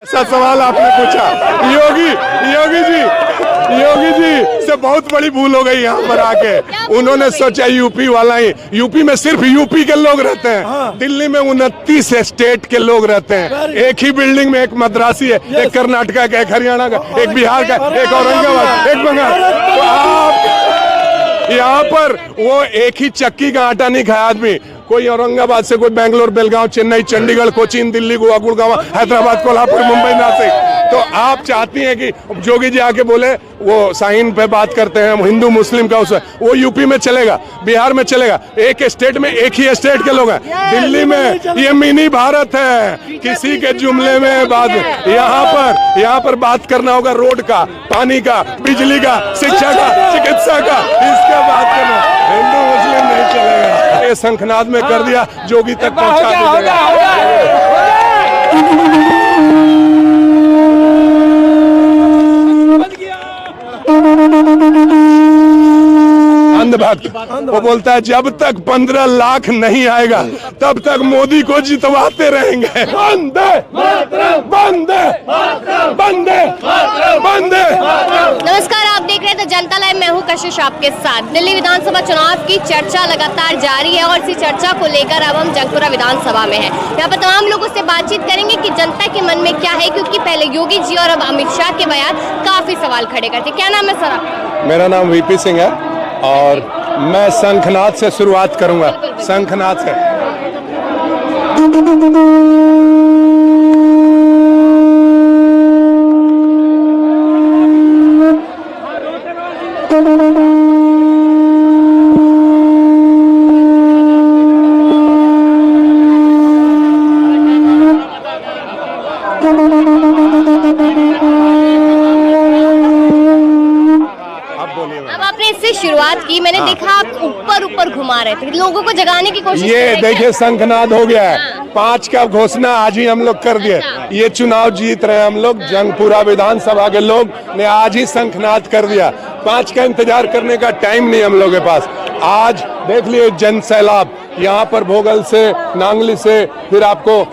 ऐसा सवाल आपने पूछा, योगी जी से बहुत बड़ी भूल हो गई यहाँ पर आके। उन्होंने सोचा यूपी वाला ही, यूपी में सिर्फ यूपी के लोग रहते हैं, दिल्ली में 29 स्टेट के लोग रहते हैं। एक ही बिल्डिंग में एक मद्रासी है, एक कर्नाटका का, एक हरियाणा का, एक बिहार का, एक औरंगाबाद, एक बंगाल। तो आप यहाँ पर वो एक ही चक्की का आटा नहीं खाया आदमी। कोई औरंगाबाद से, कोई बेंगलोर, बेलगांव, चेन्नई, चंडीगढ़, कोचीन, दिल्ली, गोवा, गुड़गांव, हैदराबाद, कोल्हापुर, मुंबई, नासिक। तो आप चाहती हैं कि जोगी जी आके बोले वो साइन पे बात करते हैं हिंदू मुस्लिम का, उसमें वो यूपी में चलेगा, बिहार में चलेगा। एक स्टेट में एक ही स्टेट के लोग हैं। दिल्ली में ये मिनी भारत है, किसी के जुमले में बात। यहाँ पर बात करना होगा रोड का, पानी का, बिजली का, शिक्षा का, चिकित्सा का, इसका बात करना। हिंदू मुस्लिम नहीं चलेगा। ये शंखनाद में कर दिया, जोगी तक पहुंचा दीजिएगा। अंधभक्त वो बोलता है जब तक 15 लाख नहीं आएगा तब तक मोदी को जितवाते रहेंगे। बंदे बंदे बंदे बंदे। नमस्कार, आप देख रहे हैं तो जनता लाइव, मैं हूं कशिश आपके साथ। दिल्ली विधानसभा चुनाव की चर्चा लगातार जारी है और इसी चर्चा को लेकर अब हम जंगपुरा विधानसभा में हैं। यहाँ पर तमाम लोगों से बातचीत करेंगे कि जनता के मन में क्या है, क्योंकि पहले योगी जी और अब अमित शाह के बयान काफी सवाल खड़े करते। क्या नाम है सर आपका? मेरा नाम वीपी सिंह है और मैं शंखनाद से शुरुआत करूंगा। शंखनाद से शुरुआत की। मैंने देखा आप ऊपर घुमा रहे थे, लोगों को जगाने की कोशिश। ये देखिए शंखनाद हो गया है। 5 का घोषणा आज ही हम लोग कर दिए। ये चुनाव जीत रहे हैं हम लोग। जंगपुरा विधानसभा के लोग ने आज ही शंखनाद कर दिया। 5 का इंतजार करने का टाइम नहीं हम लोग के पास। आज देख लिए जन सैलाब, यहाँ पर भोगल से, नांगली से, फिर आपको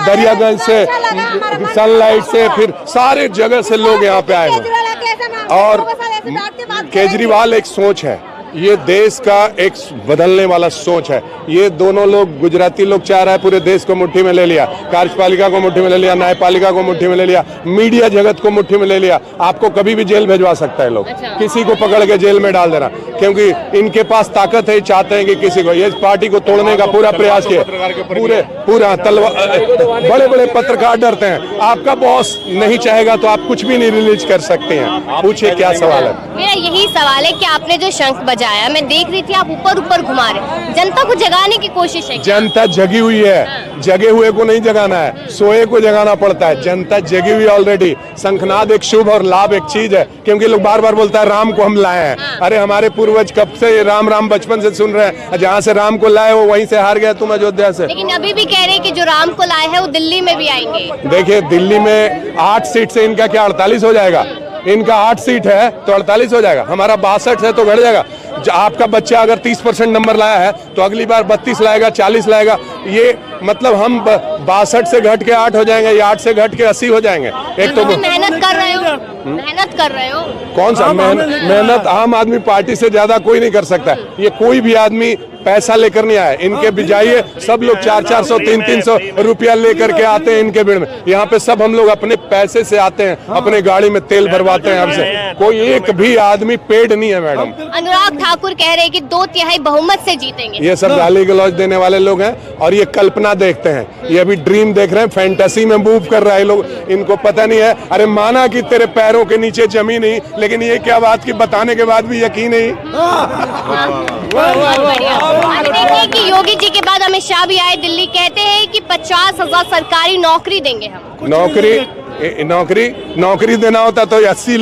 दरियागंज से, सनलाइट से, फिर सारे जगह से लोग यहाँ पे आए हैं। और केजरीवाल एक सोच है, ये देश का एक बदलने वाला सोच है। ये दोनों लोग, गुजराती लोग चाह रहा है पूरे देश को मुट्ठी में ले लिया, कार्यपालिका को मुट्ठी में ले लिया, न्यायपालिका को मुट्ठी में ले लिया, मीडिया जगत को मुट्ठी में ले लिया। आपको कभी भी जेल भेजवा सकता है लोग, किसी को पकड़ के जेल में डाल देना, क्योंकि इनके पास ताकत है। चाहते हैं कि किसी को, ये पार्टी को तोड़ने का पूरा प्रयास किया। पूरा तलवार, बड़े बड़े पत्रकार डरते हैं। आपका बॉस नहीं चाहेगा तो आप कुछ भी नहीं रिलीज कर सकते हैं। पूछिए क्या सवाल है? मेरा यही सवाल है कि आपने जो शंख बजाया, मैं देख रही थी आप ऊपर घुमा रहे, जनता को जगाने की कोशिश है। जनता जगी हुई है, जगे हुए को नहीं जगाना है, सोए को जगाना पड़ता है। जनता जगी हुई ऑलरेडी। शंखनाद एक शुभ और लाभ एक चीज है, क्योंकि लोग बार बार बोलता है राम को हम लाए हैं। अरे हमारे पूर्वज कब से राम राम बचपन से सुन रहे हैं। जहाँ से राम को लाए वो वहीं से हार गया, तुम अयोध्या से। लेकिन अभी भी कह रहे हैं कि जो राम को लाए हैं वो दिल्ली में भी आएंगे। देखिए दिल्ली में 8 सीट से इनका क्या 48 हो जाएगा? इनका 8 सीट है तो 48 हो जाएगा। हमारा 62 है तो घट जाएगा। आपका बच्चा अगर 30% नंबर लाया है तो अगली बार 32 लाएगा, 40 लाएगा। ये मतलब हम 62 से घट के 8 हो जाएंगे, या 8 से घट के 80 हो जाएंगे। एक तो मेहनत कर रहे हो। कौन सा मेहनत? आम आदमी पार्टी से ज्यादा कोई नहीं कर सकता। ये कोई भी आदमी पैसा लेकर नहीं आया। इनके भी जाइए, सब लोग 400-400, 300-300 रुपया लेकर के आते हैं इनके भीड़ में। यहाँ पे सब हम लोग अपने पैसे से आते हैं, अपने गाड़ी में तेल भरवाते हैं हमसे। कोई एक भी आदमी पेड नहीं है मैडम। अनुराग ठाकुर कह रहे हैं कि 2/3 बहुमत से जीतेंगे। ये सब गाली गलौज देने वाले लोग हैं और ये कल्पना देखते हैं। ये अभी ड्रीम देख रहे हैं, फैंटेसी में मूव कर रहे हैं लोग। इनको पता नहीं है। अरे माना कि तेरे पैरों के नीचे जमीन नहीं, लेकिन ये क्या बात की बताने के बाद भी यकीन नहीं। देखिए कि योगी जी के बाद अमित शाह भी आए दिल्ली, कहते हैं कि 50,000 सरकारी नौकरी देंगे हम। नौकरी देना होता तो 80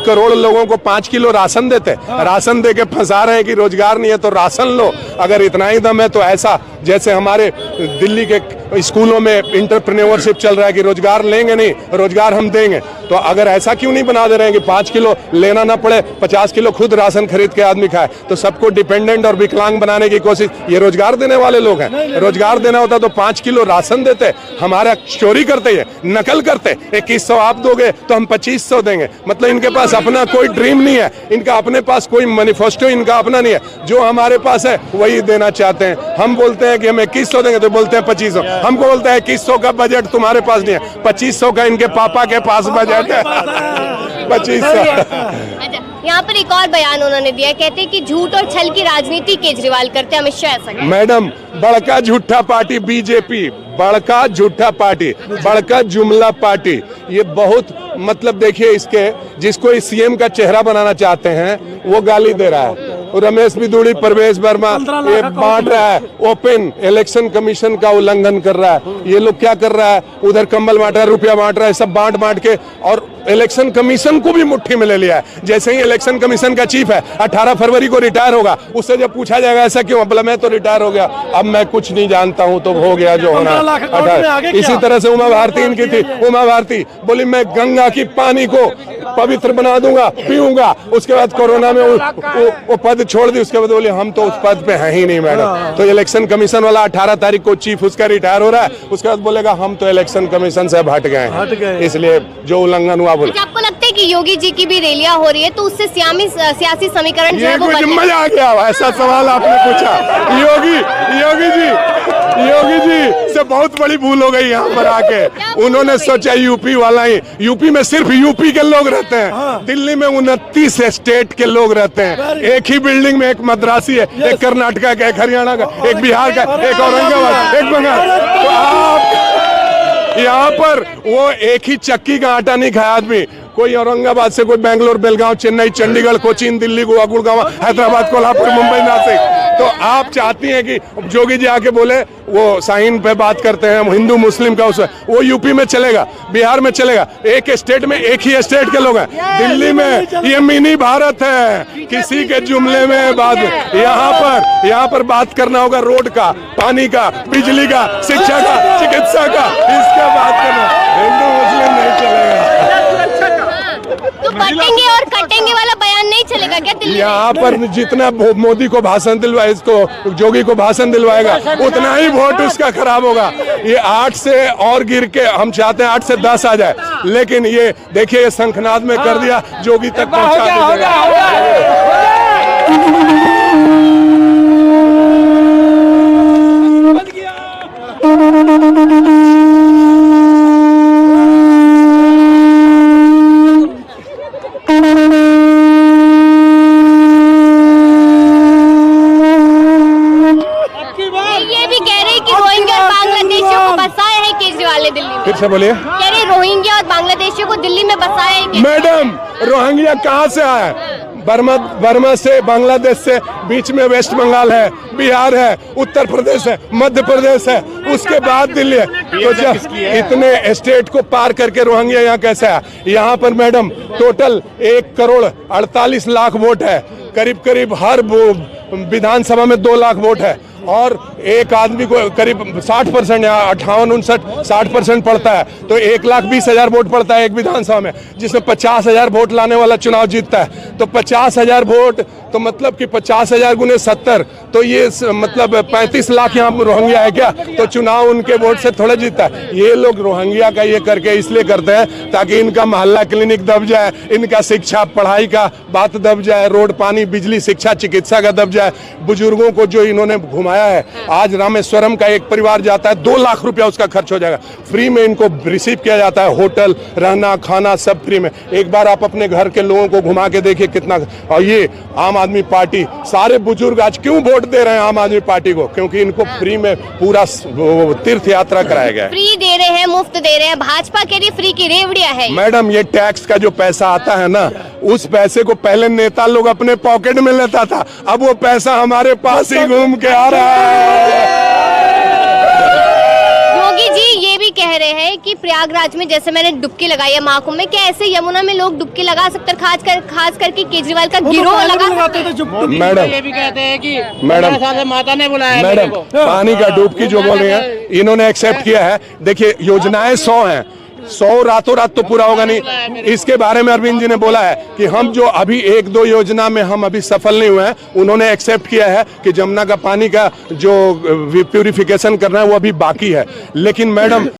करोड़ लोगों को 5 किलो राशन देते। राशन दे के फंसा रहे हैं कि रोजगार नहीं है तो राशन लो। अगर इतना ही दम है तो ऐसा जैसे हमारे दिल्ली के स्कूलों में इंटरप्रेन्योरशिप चल रहा है कि रोजगार लेंगे नहीं, रोजगार हम देंगे। तो अगर ऐसा क्यों नहीं बना दे रहे हैं कि 5 किलो लेना ना पड़े, 50 किलो खुद राशन खरीद के आदमी खाए। तो सबको डिपेंडेंट और विकलांग बनाने की कोशिश, ये रोजगार देने वाले लोग हैं। रोजगार देना होता तो 5 किलो राशन देते, हमारा चोरी करते, ये नकल करते। 2100 आप दोगे तो हम 2500 देंगे। मतलब इनके पास अपना कोई ड्रीम नहीं है, इनका अपने पास कोई मैनिफेस्टो इनका अपना नहीं है। जो हमारे पास है वही देना चाहते हैं। हम बोलते हैं कि हम 2100 देंगे तो बोलते हैं 2500। हमको बोलते हैं 2100 का बजट तुम्हारे पास नहीं है, 2500 का इनके पापा के पास बजट है। 2500। अच्छा, यहाँ पर एक और बयान उन्होंने दिया, कहते हैं कि झूठ और छल की राजनीति केजरीवाल करते, अमित शाह ऐसा कहते हैं। मैडम, बड़का झूठा पार्टी बीजेपी, बड़का झूठा पार्टी, बड़का जुमला पार्टी। ये बहुत मतलब देखिए, इसके जिसको इस सीएम का चेहरा बनाना चाहते हैं वो गाली दे रहा है। रमेश बिदुड़ी, परवेश वर्मा ये बांट रहा है, ओपन इलेक्शन कमीशन का उल्लंघन कर रहा है। ये लोग क्या कर रहा है, उधर कंबल बांट रहा है, रुपया बांट रहा है, सब बांट बांट के, और इलेक्शन कमीशन को भी मुट्ठी में ले लिया है। जैसे ही इलेक्शन कमीशन का चीफ है 18 फरवरी को रिटायर होगा, उससे जब पूछा जाएगा ऐसा क्यों, बोला मैं तो रिटायर हो गया, अब मैं कुछ नहीं जानता हूँ, तो हो गया जो होना। इसी तरह से उमा भारती इनकी थी, उमा भारती बोली मैं गंगा की पानी को पवित्र बना दूंगा, पीऊंगा। उसके बाद कोरोना में वो पद छोड़ दी, उसके बाद बोली हम तो उस पद पे हैं ही नहीं मैडम। तो इलेक्शन कमीशन वाला 18 तारीख को चीफ उसका रिटायर हो रहा है, उसके बाद बोलेगा हम तो इलेक्शन कमीशन से हट गए हैं, इसलिए जो उल्लंघन हुआ। आपको लगता है कि योगी जी की भी रैलियां हो रही है तो उससे सियासी समीकरण जो है वो कुछ मजा आ गया, ऐसा सवाल आपने पूछा। योगी जी से बहुत बड़ी भूल हो गई यहाँ पर आके। उन्होंने सोचा यूपी वाला ही, यूपी में सिर्फ यूपी के लोग रहते हैं, दिल्ली में 29 स्टेट के लोग रहते हैं। एक ही बिल्डिंग में एक मद्रासी है, एक कर्नाटका का, एक हरियाणा का, एक बिहार का, एक औरंगाबाद, एक बंगाल। तो आप यहाँ पर वो एक ही चक्की का आटा नहीं खाया आदमी, कोई औरंगाबाद से, कोई बेंगलोर, बेलगांव, चेन्नई, चंडीगढ़, कोचीन, दिल्ली, गोवा, गुड़गांव, हैदराबाद, कोल्हापुर, मुंबई, नासिक। तो आप चाहती हैं कि जोगी जी आके बोले वो साइन पे बात करते हैं हिंदू मुस्लिम का, उसमें वो यूपी में चलेगा, बिहार में चलेगा, एक स्टेट में एक ही स्टेट के लोग हैं। दिल्ली में ये मिनी भारत है, किसी के जुमले में बात, यहाँ पर बात करना होगा रोड का, पानी का, बिजली का, शिक्षा का, चिकित्सा का, इसका बात करना। हिंदू मुस्लिम नहीं चलेगा। तो कटेंगे और कटेंगे वाला बयान नहीं चलेगा क्या दिल्ली में? यहाँ पर जितना मोदी को भाषण दिलवाए, इसको जोगी को भाषण दिलवाएगा, उतना ही वोट उसका खराब होगा। ये 8 से और गिर के, हम चाहते हैं 8 से 10 आ जाए, लेकिन ये देखिए ये शंखनाद में कर दिया, जोगी तक पहुँचा दीजिएगा। फिर से बोलिए। कह रहे रोहिंग्या और बांग्लादेशियों को दिल्ली में बसाया है। मैडम, रोहिंग्या कहाँ से आया? बर्मा से, बांग्लादेश से, बीच में वेस्ट बंगाल है, बिहार है, उत्तर प्रदेश है, मध्य प्रदेश है, उसके बाद दिल्ली है। तो जब इतने स्टेट को पार करके रोहिंग्या यहाँ कैसे आया? यहाँ पर madam total 1 crore 48 lakh vote है, करीब करीब हर विधानसभा में 2 लाख वोट है, और एक आदमी को करीब 60% या 58-59 60% पड़ता है, तो 1,20,000 वोट पड़ता है एक विधानसभा में, जिसमें 50,000 वोट लाने वाला चुनाव जीतता है। तो 50,000 वोट, तो मतलब कि 50,000 गुने 70, तो ये मतलब 35 लाख यहाँ रोहिंग्या है क्या? तो चुनाव उनके वोट से थोड़ा जीतता है। ये लोग रोहिंग्या का ये करके इसलिए करते हैं ताकि इनका मोहल्ला क्लिनिक दब जाए, इनका शिक्षा पढ़ाई का बात दब जाए, रोड, पानी, बिजली, शिक्षा, चिकित्सा का दब जाए। बुजुर्गों को जो इन्होंने घुमाया है, आज रामेश्वरम का एक परिवार जाता है 2 लाख रुपया उसका खर्च हो जाएगा, फ्री में इनको रिसीव किया जाता है, होटल, रहना, खाना सब फ्री में। एक बार आप अपने घर के लोगों को घुमा के देखिए कितना। और ये आम आदमी पार्टी, सारे बुजुर्ग आज क्यों वोट दे रहे हैं आम आदमी पार्टी को? क्योंकि इनको फ्री में पूरा तीर्थ यात्रा कराया गया है। फ्री दे रहे हैं, मुफ्त दे रहे हैं। भाजपा के लिए फ्री की रेवड़ियां है। मैडम, ये टैक्स का जो पैसा आता है ना, उस पैसे को पहले नेता लोग अपने पॉकेट में लेता था, अब वो पैसा हमारे पास ही घूम के आ रहा है। योगी जी ये भी कह रहे हैं है कि प्रयागराज में जैसे मैंने डुबकी लगाई है महाकुंभ में, क्या ऐसे यमुना में लोग डुबकी लगा सकते हैं? खास करके केजरीवाल का गिरोह लगा सकते हैं? मैडम, ये भी कहते हैं कि मैडम, 15 साल से माता ने बुलाया है मैडम, मेरे को। पानी का डुबकी जो बोल रहे हैं इन्होंने एक्सेप्ट किया है। देखिए योजनाएं 100 हैं, 100 रातों रात तो पूरा होगा नहीं। इसके बारे में अरविंद जी ने बोला है कि हम जो अभी 1-2 योजना में हम अभी सफल नहीं हुए हैं, उन्होंने एक्सेप्ट किया है कि जमुना का पानी का जो प्यूरिफिकेशन करना है वो अभी बाकी है। लेकिन मैडम